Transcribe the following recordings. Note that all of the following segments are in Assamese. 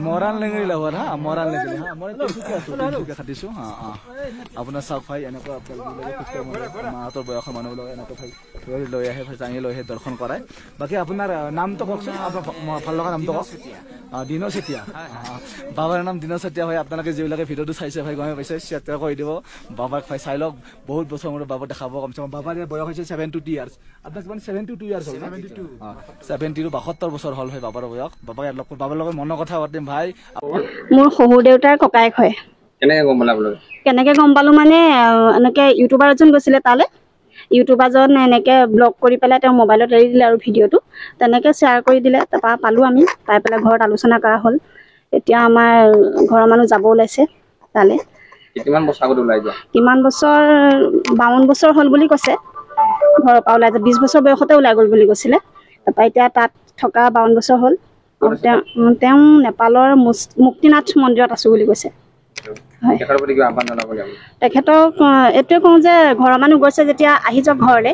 মৰাণ লেঙেৰি লাহোৱাত হা মৰাণ লেঙেৰি হা মই তিনিচুকীয়া খাটিছো হা আপোনাৰ চাওক ভাই এনেকুৱা মাহঁতৰ বয়সৰ মানুহবিলাক এনেকৈ ভাই লৈ আহে দাঙি লৈ আহে দৰ্শন কৰায় বাকী আপোনাৰ নামটো কওকচোন আপোনাৰ ভাল লগা নামটো কওক দিনো চেতিয়া বাবাৰ নাম দিনো চেতিয়া ভাই আপোনালোকে যিবিলাকে ভিডিঅ'টো চাইছে ভাই গমে পাইছে চেতিয়া কৈ দিব বাবাক ভাই চাই লওক বহুত বছৰ মূৰত বাবা দেখাব কমচে কম বাবাৰ বয়স হৈছে 72 ইয়াৰ্ছ আপোনাৰ কিমান 72 ইয়াৰ্ছ হ'ল 72 72 বছৰ হ'ল ভাই বাবাৰ বয়স বাবাৰ লগত মনৰ কথা পাতিম ভাই মোৰ শহুৰ দেউতাৰ ককায়েক হয় কেনেকে গম পালো মানে এনেকে ইউটিউবাৰ এজন গৈছিলে তালে ইউটিউবাৰজন এনেকে ব্লগ কৰি পেলাই তেওঁ মোবাইলত এৰি দিলে আৰু ভিডিঅ'টো তেনেকে শ্বেয়াৰ কৰি দিলে তাৰপৰা পালো আমি পাই পেলাই ঘৰত আলোচনা কৰা হ'ল এতিয়া আমাৰ ঘৰৰ মানুহ যাব ওলাইছে তালে কিমান বছৰ আগত ওলাই যোৱা কিমান বছৰ 52 বছৰ হ'ল বুলি কৈছে ঘৰৰ পৰা ওলাই 20 বছৰ বয়সতে ওলাই গ'ল বুলি কৈছিলে তাৰপৰা এতিয়া তাত থকা 52 বছৰ হ'ল তেওঁ নেপালৰ মুক্তিনাথ মন্দিৰত আছো বুলি কৈছে তেখেতক এইটোৱে কওঁ যে ঘৰৰ মানুহ গৈছে যেতিয়া আহি যাওক ঘৰলে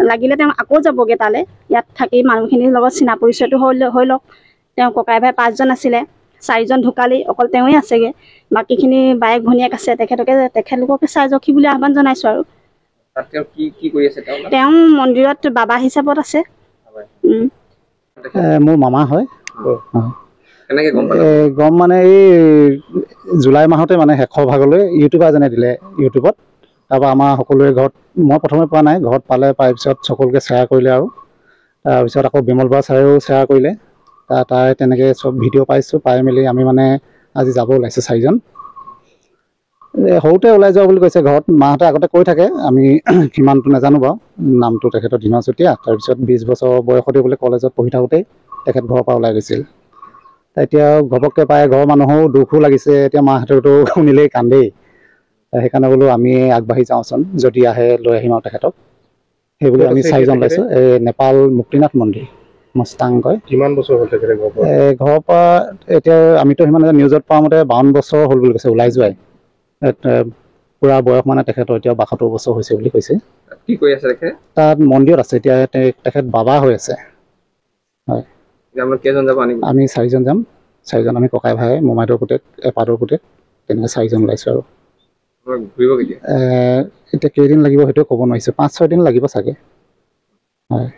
লাগিলে তেওঁ আকৌ যাবগৈ তালে ইয়াত থাকি মানুহখিনিৰ লগত চিনা পৰিচয়টো হৈ লওক তেওঁ ককাই ভাই 5জন আছিলে 4জন ঢুকালি অকল তেওঁৱে আছেগে বাকীখিনি বাইক ভনীয়েক আছে তেখেতলোককে চাই যাওক বুলি আহ্বান জনাইছো আৰু তেওঁ মন্দিৰত বাবা হিচাপত আছে মোৰ মামা হয় গম মানে এই জুলাই মাহতে মানে শেষৰ ভাগলৈ ইউটিউবাৰ এজনে দিলে ইউটিউবত তাৰপৰা আমাৰ সকলোৰে ঘৰত মই প্ৰথমে পোৱা নাই ঘৰত পালে পাই পিছত সকলোকে শ্বেয়াৰ কৰিলে আৰু তাৰপিছত আকৌ বিমল বৰা ছাৰেও শ্বেয়াৰ কৰিলে তাই তেনেকৈ চব ভিডিঅ' পাইছোঁ পাই মেলি আমি মানে আজি যাব ওলাইছোঁ 4জন সৰুতে ওলাই যোৱা বুলি কৈছে ঘৰত মাহঁতে আগতে কৈ থাকে আমি কিমানটো নাজানো বাৰু নামটো তেখেতৰ দিনৰ চুতীয়া তাৰপিছত 20 বছৰ বয়সতে বোলে কলেজত পঢ়ি থাকোঁতেই তেখেত ঘৰৰ পৰা ওলাই গৈছিল এতিয়া ঘপককৈ পাই ঘৰৰ মানুহৰো দুখো লাগিছে এতিয়া মাহঁতেতো শুনিলেই কান্দেই সেইকাৰণে বোলো আমি আগবাঢ়ি যাওঁচোন যদি আহে লৈ আহিম আৰু তেখেতক সেইবুলি আমি 4জন ওলাইছোঁ এই নেপাল মুক্তিনাথ মন্দিৰ মস্তাং কয় কিমান বছৰ হ'ল তেখেতে ঘৰৰ পৰা এতিয়া আমিতো সিমান নিউজত পোৱা মতে 52 বছৰ হ'ল বুলি কৈছে ওলাই যোৱাই পুৰা বয়স মানে তেখেতৰ এতিয়া 72 বছৰ হৈছে বুলি কৈছে কি কৈ আছে তাত মন্দিৰত আছে এতিয়া তেখেত বাবা হৈ আছে হয় আমি 4জন যাম 4জন আমি ককাই ভাই মোমাইটোৰ পুতেক এপাদৰ পুতেক তেনেকৈ 4জন ওলাইছোঁ আৰু এতিয়া কেইদিন লাগিব সেইটো ক'ব নোৱাৰিছোঁ 5-6 দিন লাগিব চাগে হয়